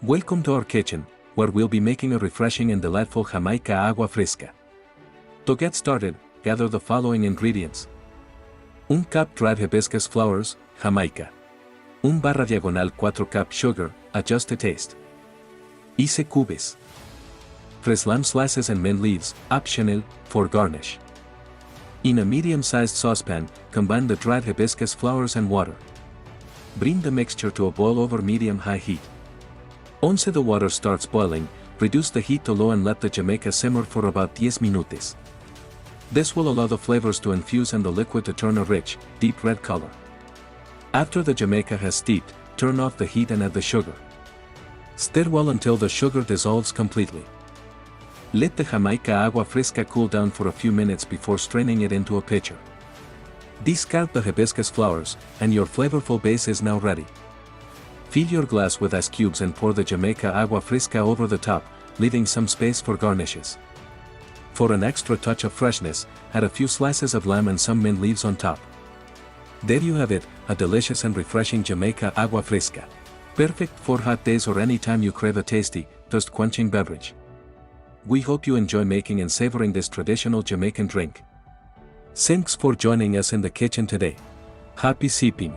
Welcome to our kitchen, where we'll be making a refreshing and delightful Jamaica Agua Fresca. To get started, gather the following ingredients. 1 cup dried hibiscus flowers, Jamaica. 1/4 cup sugar, adjust to taste. Ice cubes. 3 lime slices and mint leaves, optional, for garnish. In a medium-sized saucepan, combine the dried hibiscus flowers and water. Bring the mixture to a boil over medium-high heat. Once the water starts boiling, reduce the heat to low and let the Jamaica simmer for about 10 minutes. This will allow the flavors to infuse and the liquid to turn a rich, deep red color. After the Jamaica has steeped, turn off the heat and add the sugar. Stir well until the sugar dissolves completely. Let the Jamaica Agua Fresca cool down for a few minutes before straining it into a pitcher. Discard the hibiscus flowers, and your flavorful base is now ready. Fill your glass with ice cubes and pour the Jamaica Agua Fresca over the top, leaving some space for garnishes. For an extra touch of freshness, add a few slices of lime and some mint leaves on top. There you have it, a delicious and refreshing Jamaica Agua Fresca. Perfect for hot days or any time you crave a tasty, thirst-quenching beverage. We hope you enjoy making and savoring this traditional Jamaican drink. Thanks for joining us in the kitchen today. Happy sipping!